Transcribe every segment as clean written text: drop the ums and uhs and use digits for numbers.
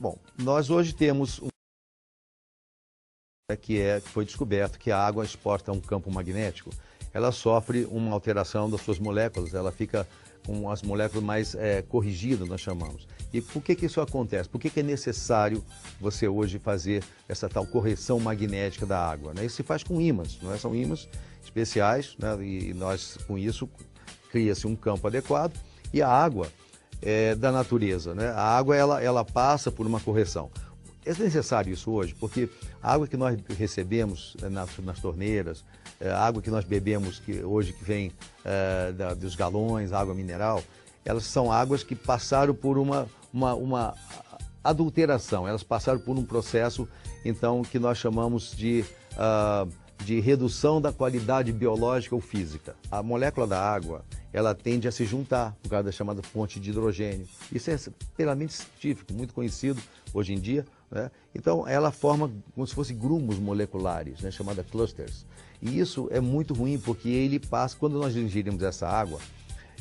Bom, nós hoje temos que foi descoberto que a água exposta a um campo magnético, ela sofre uma alteração das suas moléculas, ela fica com as moléculas mais corrigidas, nós chamamos. E por que isso acontece? Por que é necessário você hoje fazer essa tal correção magnética da água? Né? Isso se faz com ímãs, não é? São ímãs especiais, né? E nós, com isso, cria-se um campo adequado e a água da natureza, né? A água, ela passa por uma correção. É necessário isso hoje, porque a água que nós recebemos nas torneiras, a água que nós bebemos hoje que vem dos galões, água mineral, elas são águas que passaram por uma adulteração, elas passaram por um processo, então, que nós chamamos de redução da qualidade biológica ou física. A molécula da água, ela tende a se juntar por causa da chamada fonte de hidrogênio. Isso é plenamente científico, muito conhecido hoje em dia, né? Então, ela forma como se fossem grumos moleculares, né? Chamada clusters. E isso é muito ruim porque ele passa, quando nós ingerimos essa água,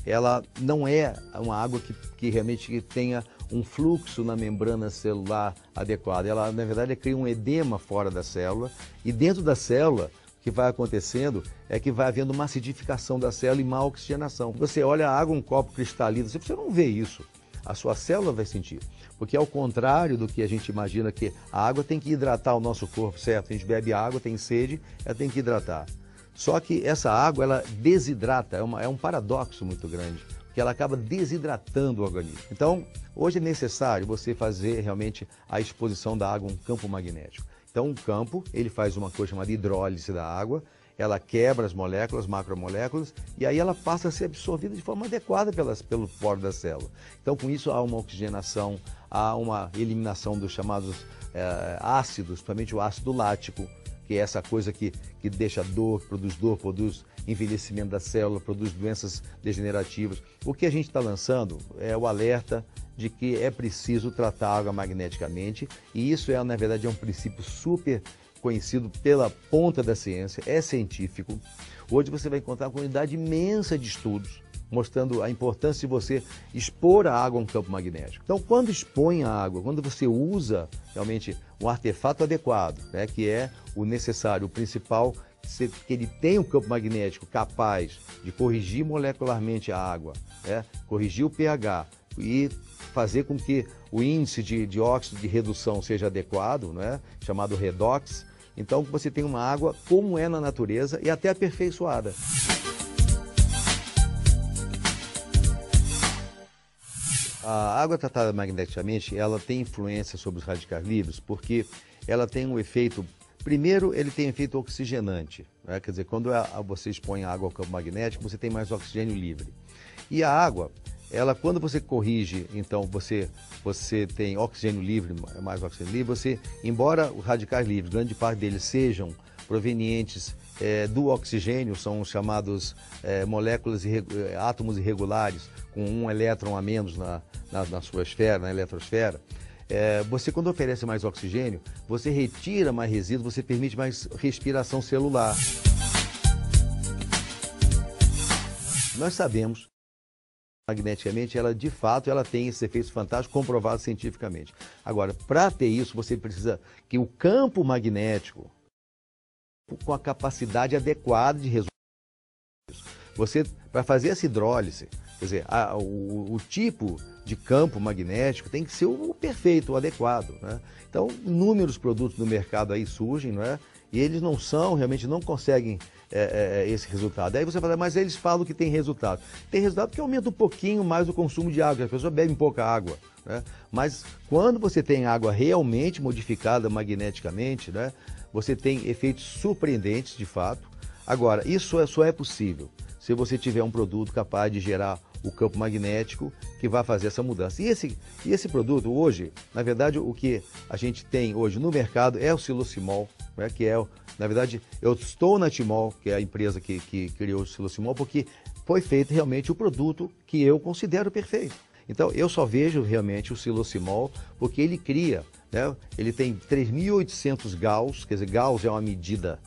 ela não é uma água que realmente tenha um fluxo na membrana celular adequado. Ela, na verdade, cria um edema fora da célula e dentro da célula, o que vai acontecendo é que vai havendo uma acidificação da célula e má oxigenação. Você olha a água, um copo cristalino, você não vê isso. A sua célula vai sentir. Porque ao contrário do que a gente imagina que a água tem que hidratar o nosso corpo, certo? A gente bebe água, tem sede, ela tem que hidratar. Só que essa água, ela desidrata, é um paradoxo muito grande, porque ela acaba desidratando o organismo. Então, hoje é necessário você fazer realmente a exposição da água a um campo magnético. Então, um campo, ele faz uma coisa chamada hidrólise da água, ela quebra as moléculas, macromoléculas, e aí ela passa a ser absorvida de forma adequada pelo poro da célula. Então, com isso, há uma oxigenação, há uma eliminação dos chamados ácidos, principalmente o ácido lático, que é essa coisa que deixa dor, produz envelhecimento da célula, produz doenças degenerativas. O que a gente está lançando é o alerta de que é preciso tratar a água magneticamente, e isso na verdade, é um princípio super conhecido pela ponta da ciência, é científico. Hoje você vai encontrar uma quantidade imensa de estudos mostrando a importância de você expor a água a um campo magnético. Então, quando expõe a água, quando você usa realmente um artefato adequado, né, que é o necessário, o principal, que ele tem um campo magnético capaz de corrigir molecularmente a água, né, corrigir o pH e fazer com que o índice de óxido de redução seja adequado, né, chamado redox. Então, você tem uma água como é na natureza e até aperfeiçoada. A água tratada magneticamente, ela tem influência sobre os radicais livres porque ela tem um efeito, primeiro ele tem efeito oxigenante, né? Quer dizer, quando você expõe a água ao campo magnético, você tem mais oxigênio livre. E a água, quando você corrige, então você tem oxigênio livre, mais oxigênio livre, embora os radicais livres, grande parte deles sejam provenientes do oxigênio, são os chamados moléculas, átomos irregulares, com um elétron a menos na sua esfera, na eletrosfera. Você, quando oferece mais oxigênio, você retira mais resíduo, você permite mais respiração celular. Nós sabemos magneticamente, ela de fato tem esses efeitos fantásticos comprovados cientificamente. Agora, para ter isso, você precisa que o campo magnético, com a capacidade adequada de resolver isso. Você, para fazer essa hidrólise, quer dizer, o tipo de campo magnético tem que ser o perfeito, o adequado, né? Então, inúmeros produtos no mercado aí surgem, não é? E eles realmente não conseguem esse resultado. Aí você fala, mas eles falam que tem resultado. Tem resultado porque aumenta um pouquinho mais o consumo de água, as pessoas bebem pouca água, né? Mas quando você tem água realmente modificada magneticamente, né, você tem efeitos surpreendentes, de fato. Agora, isso só é possível se você tiver um produto capaz de gerar o campo magnético que vai fazer essa mudança. E esse produto hoje, na verdade, o que a gente tem hoje no mercado é o Silocimol, né, que na verdade, eu estou na Timol, que é a empresa que criou o Silocimol, porque foi feito realmente o produto que eu considero perfeito. Então, eu só vejo realmente o Silocimol porque ele cria, né, ele tem 3.800 Gauss, quer dizer, Gauss é uma medida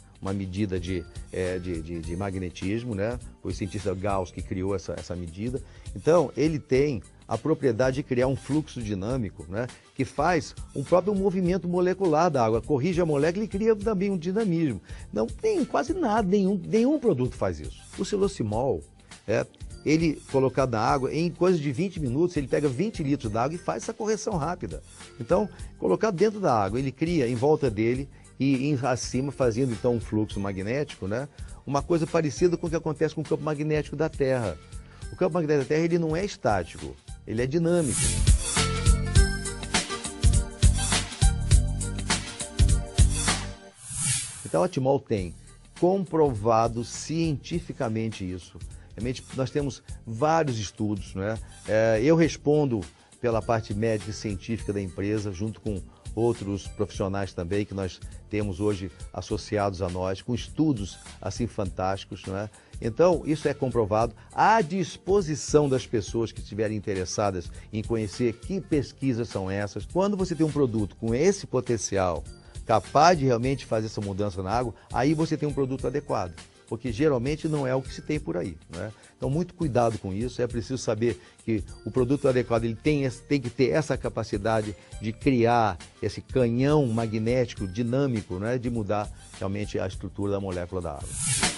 de magnetismo, né? Foi o cientista Gauss que criou essa medida. Então, ele tem a propriedade de criar um fluxo dinâmico, né, que faz um próprio movimento molecular da água, corrige a molécula e cria também um dinamismo. Não tem quase nada, nenhum produto faz isso. O Silosimol, ele colocado na água, em coisa de 20 minutos, ele pega 20 litros d'água e faz essa correção rápida. Então, colocado dentro da água, ele cria em volta dele e acima, fazendo então um fluxo magnético, né, uma coisa parecida com o que acontece com o campo magnético da Terra. O campo magnético da Terra ele não é estático, ele é dinâmico. Então a Timol tem comprovado cientificamente isso. Realmente nós temos vários estudos, né? Eu respondo pela parte médica e científica da empresa, junto com outros profissionais também que nós temos hoje associados a nós, com estudos assim fantásticos, não é? Então, isso é comprovado, à disposição das pessoas que estiverem interessadas em conhecer que pesquisas são essas. Quando você tem um produto com esse potencial, capaz de realmente fazer essa mudança na água, aí você tem um produto adequado, porque geralmente não é o que se tem por aí, né? Então, muito cuidado com isso, é preciso saber que o produto adequado ele tem que ter essa capacidade de criar esse canhão magnético dinâmico, né, de mudar realmente a estrutura da molécula da água.